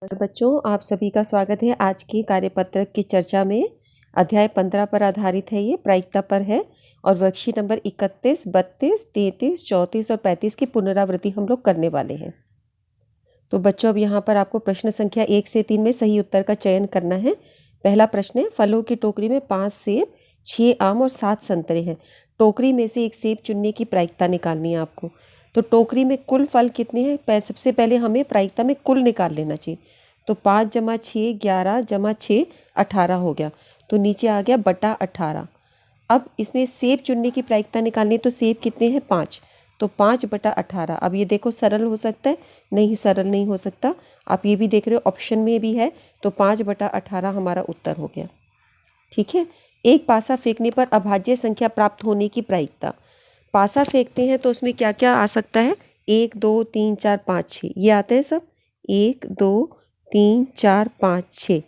बच्चों, आप सभी का स्वागत है आज की कार्यपत्रक की चर्चा में। अध्याय 15 पर आधारित है, ये प्रायिकता पर है और वर्कशीट नंबर 31, 32, 33, 34 और 35 की पुनरावृत्ति हम लोग करने वाले हैं। तो बच्चों, अब यहाँ पर आपको प्रश्न संख्या 1 से 3 में सही उत्तर का चयन करना है। पहला प्रश्न है, फलों की टोकरी में 5 सेब, 6 आम और 7 संतरे हैं। टोकरी में से एक सेब चुनने की प्रायिकता निकालनी है आपको। तो टोकरी में कुल फल कितने हैं, सबसे पहले हमें प्रायिकता में कुल निकाल लेना चाहिए। तो 5 जमा 6 11 जमा 6 18 हो गया। तो नीचे आ गया बटा 18। अब इसमें सेब चुनने की प्रायिकता निकालनी, तो सेब कितने हैं 5, तो 5 बटा 18। अब ये देखो सरल हो सकता है, नहीं सरल नहीं हो सकता। आप ये भी देख रहे हो ऑप्शन में भी है, तो 5 बटा 18 हमारा उत्तर हो गया। ठीक है। एक पासा फेंकने पर अभाज्य संख्या प्राप्त होने की प्रायिकता। पासा फेंकते हैं तो उसमें क्या क्या आ सकता है, 1 2 3 4 5 6 ये आते हैं सब, 1 2 3 4 5 6।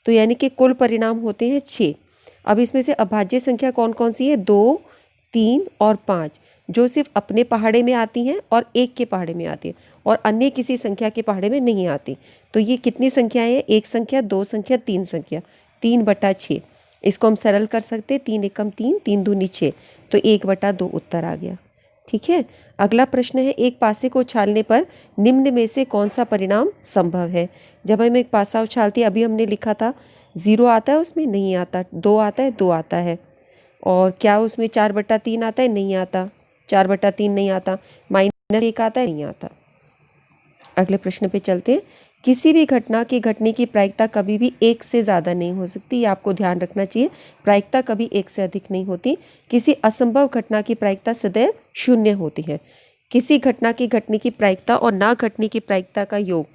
तो यानी कि कुल परिणाम होते हैं 6। अब इसमें से अभाज्य संख्या कौन कौन सी है, 2 3 और 5, जो सिर्फ अपने पहाड़े में आती हैं और 1 के पहाड़े में आती है और अन्य किसी संख्या के पहाड़े में नहीं आती। तो ये कितनी संख्याएं हैं, 1 संख्या, 2 संख्या, 3 संख्या, 3 बटा 6। इसको हम सरल कर सकते हैं, 3 एकम 3, 3 दूनी 6, तो 1 बटा 2 उत्तर आ गया। ठीक है। अगला प्रश्न है, एक पासे को उछालने पर निम्न में से कौन सा परिणाम संभव है। जब हम एक पासा उछालते हैं, अभी हमने लिखा था 0 आता है, उसमें नहीं आता, 2 आता है, 2 आता है, और क्या उसमें 4 बटा 3 आता है, नहीं आता, 4 बटा 3 नहीं आता, -1 आता है, नहीं आता। अगले प्रश्न पे चलते हैं। किसी भी घटना के घटने की प्रायिकता कभी भी 1 से ज़्यादा नहीं हो सकती, ये आपको ध्यान रखना चाहिए। प्रायिकता कभी 1 से अधिक नहीं होती। किसी असंभव घटना की प्रायिकता सदैव 0 होती है। किसी घटना के घटने की प्रायिकता और ना घटने की प्रायिकता का योग,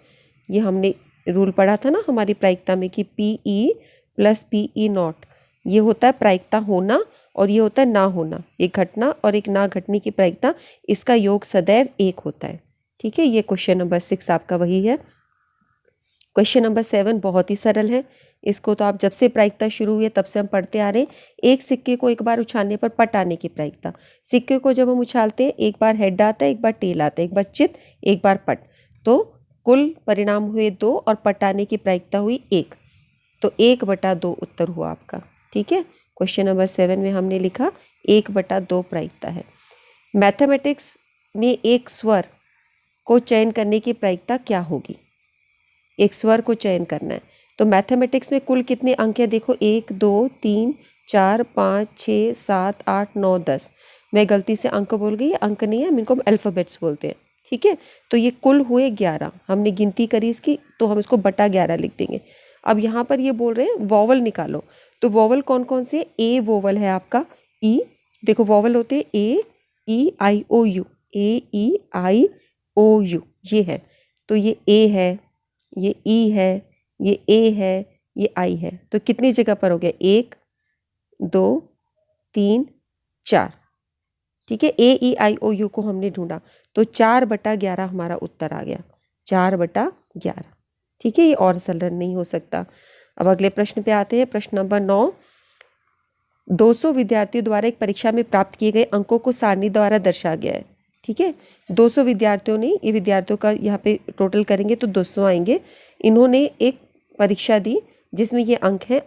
ये हमने रूल पढ़ा था ना हमारी प्रायिकता में कि PE + PE0, ये होता है प्रायिकता होना और ये होता है ना होना। एक घटना और एक ना घटने की प्रायिकता, इसका योग सदैव 1 होता है। ठीक है। ये क्वेश्चन नंबर 6 आपका वही है। क्वेश्चन नंबर 7 बहुत ही सरल है। इसको तो आप जब से प्रायिकता शुरू हुई है तब से हम पढ़ते आ रहे हैं। एक सिक्के को एक बार उछालने पर पट आने की प्रायिकता। सिक्के को जब हम उछालते हैं, एक बार हेड आता है, एक बार टेल आता है, एक बार चित, एक बार पट, तो कुल परिणाम हुए 2 और पट आने की प्रायिकता हुई 1, तो 1 बटा 2 उत्तर हुआ आपका। ठीक है। क्वेश्चन नंबर 7 में हमने लिखा 1 बटा 2 प्रायिकता है। मैथमेटिक्स में एक स्वर को चयन करने की प्रायिकता क्या होगी। एक स्वर को चयन करना है, तो मैथमेटिक्स में कुल कितने अंक हैं, देखो 1 2 3 4 5 6 7 8 9 10। मैं गलती से अंक बोल गई, अंक नहीं है, हम इनको अल्फ़ाबेट्स बोलते हैं। ठीक है। तो ये कुल हुए 11, हमने गिनती करी इसकी, तो हम इसको बटा 11 लिख देंगे। अब यहाँ पर ये बोल रहे हैं वॉवल निकालो, तो वॉवल कौन कौन से, ए वॉवल है आपका, ई, देखो वॉवल होते हैं A E I O U, AEIOU, ये है। तो ये ए है, ये ई है, ये ए है, ये आई है। तो कितनी जगह पर हो गया, 1 2 3 4। ठीक है। AEIOU को हमने ढूंढा, तो 4 बटा 11 हमारा उत्तर आ गया, 4 बटा 11। ठीक है। ये और सरल नहीं हो सकता। अब अगले प्रश्न पे आते हैं। प्रश्न नंबर 9, 200 विद्यार्थियों द्वारा एक परीक्षा में प्राप्त किए गए अंकों को सारणी द्वारा दर्शाया गया है। ठीक है। 200 विद्यार्थियों ने, ये विद्यार्थियों का यहाँ पे टोटल करेंगे तो 200 आएंगे। इन्होंने एक परीक्षा दी जिसमें ये अंक है,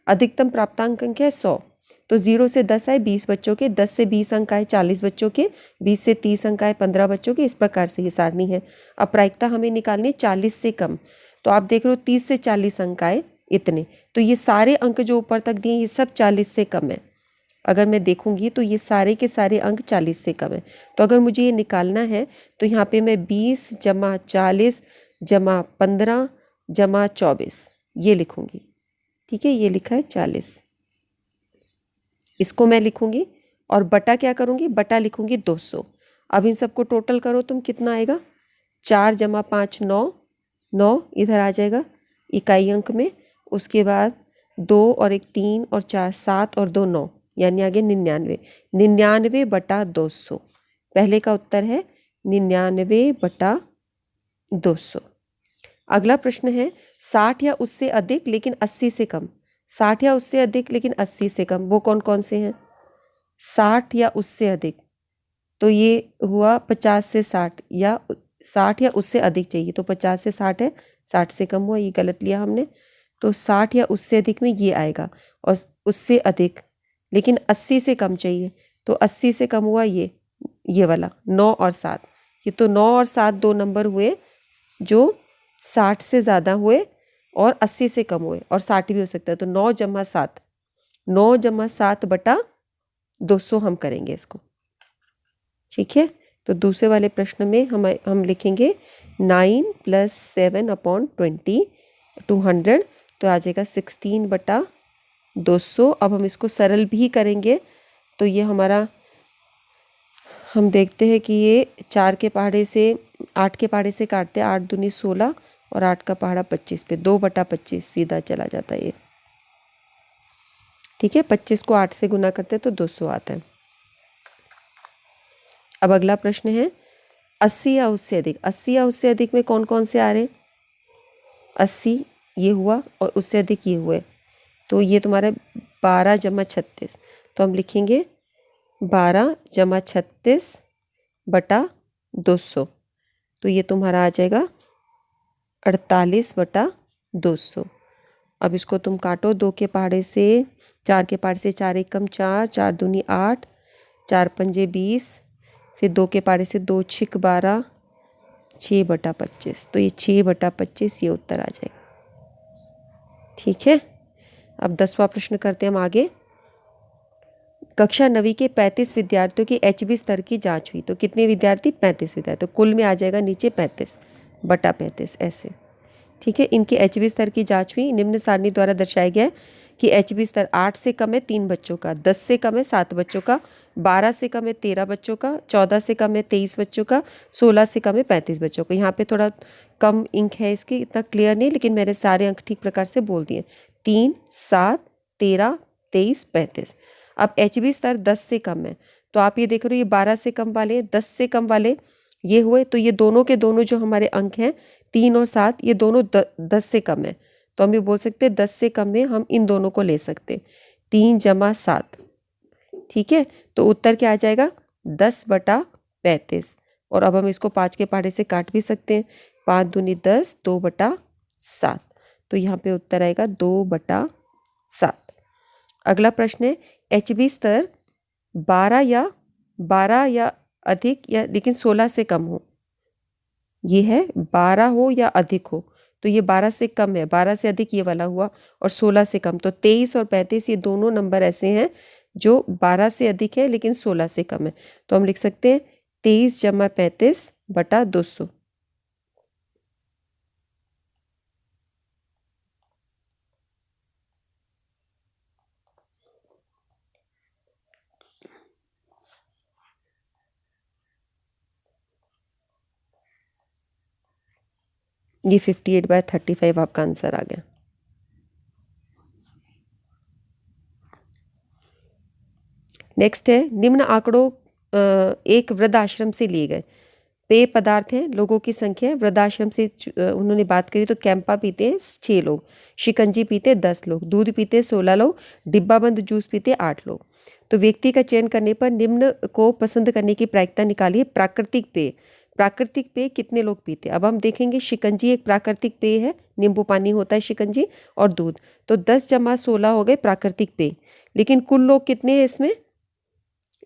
अधिकतम प्राप्तांक अंक है 100, तो 0 से 10 आए 20 बच्चों के, 10 से 20 अंक आए 40 बच्चों के, 20 से 30 अंक आए 15 बच्चों के। इस प्रकार से ये सारणी है। अब प्रायिकता हमें निकालनी 40 से कम, तो आप देख रहे हो 30 से 40 अंक आए इतने, तो ये सारे अंक जो ऊपर तक दिए ये सब 40 से कम है। अगर मैं देखूंगी तो ये सारे के सारे अंक 40 से कम है। तो अगर मुझे ये निकालना है तो यहाँ पे मैं 20 जमा 40 जमा 15 जमा 24 ये लिखूंगी। ठीक है। ये लिखा है 40, इसको मैं लिखूंगी और बटा क्या करूंगी, बटा लिखूंगी 200। अब इन सबको टोटल करो तुम, कितना आएगा, 4 जमा 5 9, 9 इधर आ जाएगा इकाई अंक में। उसके बाद 2 और 1 3 और 4 7 और 2 9, यानी आगे 99, 99 बटा 200। पहले का उत्तर है 99 बटा 200। अगला प्रश्न है, 60 या उससे अधिक लेकिन 80 से कम। 60 या उससे अधिक लेकिन 80 से कम, वो कौन कौन से हैं, 60 या उससे अधिक, तो ये हुआ 50 से 60 या 60 या उससे अधिक चाहिए, तो 50 से 60 है, 60 से कम हुआ, ये गलत लिया हमने, तो 60 या उससे अधिक में ये आएगा, और उससे अधिक लेकिन 80 से कम चाहिए, तो 80 से कम हुआ ये वाला 9 और 7। ये तो 9 और 7 दो नंबर हुए जो 60 से ज़्यादा हुए और 80 से कम हुए, और 60 भी हो सकता है, तो 9 जमा 7, 9 जमा 7 बटा 200 हम करेंगे इसको। ठीक है, तो दूसरे वाले प्रश्न में हम लिखेंगे 9 + 7 अपॉन 20 200, तो आ जाएगा 16 बटा 200। अब हम इसको सरल भी करेंगे, तो ये हमारा, हम देखते हैं कि ये 4 के पहाड़े से 8 के पहाड़े से काटते हैं, 8 दूनी 16 और 8 का पहाड़ा 25 पे 2 बटा 25 सीधा चला जाता है ये। ठीक है, 25 को 8 से गुना करते हैं तो 200 आता है। अब अगला प्रश्न है 80 या उससे अधिक। 80 या उससे अधिक में कौन कौन से आ रहे हैं? 80 ये हुआ और उससे अधिक ये हुए, तो ये तुम्हारा 12 जमा 36, तो हम लिखेंगे 12 जमा 36 बटा 200, तो ये तुम्हारा आ जाएगा 48 बटा 200। अब इसको तुम काटो, 2 के पहाड़े से 4 के पहाड़े से 4 एकम 4, 4 दूनी 8, 4 पंजे 20, फिर 2 के पहाड़े से 2 छिक 12, 6 बटा 25, तो ये 6 बटा 25 ये उत्तर आ जाएगा। ठीक है, अब 10वां प्रश्न करते हैं हम आगे। कक्षा 9वीं के 35 विद्यार्थियों की HB स्तर की जांच हुई, तो कितने विद्यार्थी? 35 विद्यार्थी, तो कुल में आ जाएगा नीचे 35 बटा 35 ऐसे। ठीक है, इनके HB स्तर की जांच हुई, निम्न सारणी द्वारा दर्शाया गया है कि HB स्तर 8 से कम है 3 बच्चों का, 10 से कम है 7 बच्चों का, 12 से कम है 13 बच्चों का, 14 से कम है 23 बच्चों का, 16 से कम है 35 बच्चों का। यहाँ पे थोड़ा कम इंक है इसकी, इतना क्लियर नहीं, लेकिन मैंने सारे अंक ठीक प्रकार से बोल दिए, 3, 7, 13, 23, 35। अब HB स्तर 10 से कम है, तो आप ये देख रहे हो ये 12 से कम वाले, 10 से कम वाले ये हुए, तो ये दोनों के दोनों जो हमारे अंक हैं 3 और 7 ये दोनों 10 से कम है, तो हम ये बोल सकते हैं 10 से कम में हम इन दोनों को ले सकते, 3 जमा 7। ठीक है, तो उत्तर क्या आ जाएगा? 10 बटा 35। और अब हम इसको 5 के पहाड़े से काट भी सकते हैं, 5 दूनी 10, 2 बटा 7, तो यहाँ पे उत्तर आएगा 2 बटा 7। अगला प्रश्न है HB स्तर 12 या अधिक या लेकिन 16 से कम हो, ये है 12 हो या अधिक हो, तो ये 12 से कम है, 12 से अधिक ये वाला हुआ, और 16 से कम, तो 23 और 35 ये दोनों नंबर ऐसे हैं जो 12 से अधिक है लेकिन 16 से कम है, तो हम लिख सकते हैं 23 जमा 35 बटा 200। ये 58/35 आपका आंसर आ गया। नेक्स्ट है निम्न आंकड़ों एक वृद्धाश्रम से लिए गए। पेय पदार्थ हैं, लोगों की संख्या है, वृद्धाश्रम से उन्होंने बात करी तो कैंपा पीते हैं 6 लोग, शिकंजी पीते हैं 10 लोग, दूध पीते हैं 16 लोग, डिब्बा बंद जूस पीते हैं 8 लोग। तो व्यक्ति का चयन करने पर निम्न को पसंद करने की प्रायिकता निकालिए। प्राकृतिक पेय, प्राकृतिक पेय कितने लोग पीते हैं? अब हम देखेंगे शिकंजी एक प्राकृतिक पेय है, नींबू पानी होता है शिकंजी, और दूध, तो 10 जमा 16 हो गए प्राकृतिक पेय, लेकिन कुल लोग कितने हैं इसमें?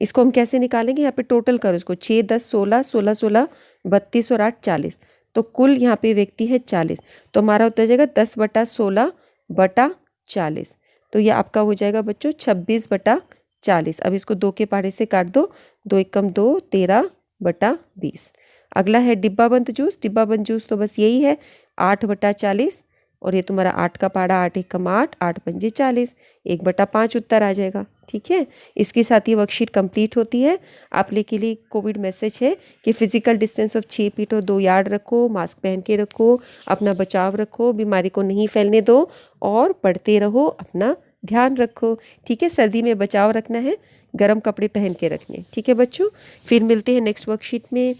इसको हम कैसे निकालेंगे? यहाँ पे टोटल करो इसको, 6, 10, 16, 16, 16, 32 और 8, 40, तो कुल यहाँ पे व्यक्ति है 40, तो हमारा उत्तर जाएगा 10 बटा 16 बटा 40, तो ये आपका हो जाएगा बच्चों 26 बटा 40। अब इसको 2 के पहाड़े से काट दो, 2 एकम 2, 13 बटा 20। अगला है डिब्बा बंद जूस, डिब्बा बंद जूस तो बस यही है 8 बटा 40, और ये तुम्हारा 8 का पहाड़ा 8 एकम 8, 8 पंजे 40, 1 बटा 5 उत्तर आ जाएगा। ठीक है, इसके साथ ये वर्कशीट कंप्लीट होती है। आप लोग के लिए कोविड मैसेज है कि फिजिकल डिस्टेंस ऑफ 6 फीट और 2 यार्ड रखो, मास्क पहन के रखो, अपना बचाव रखो, बीमारी को नहीं फैलने दो, और पढ़ते रहो, अपना ध्यान रखो। ठीक है, सर्दी में बचाव रखना है, गर्म कपड़े पहन के रखने। ठीक है बच्चों, फिर मिलते हैं नेक्स्ट वर्कशीट में।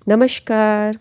नमस्कार।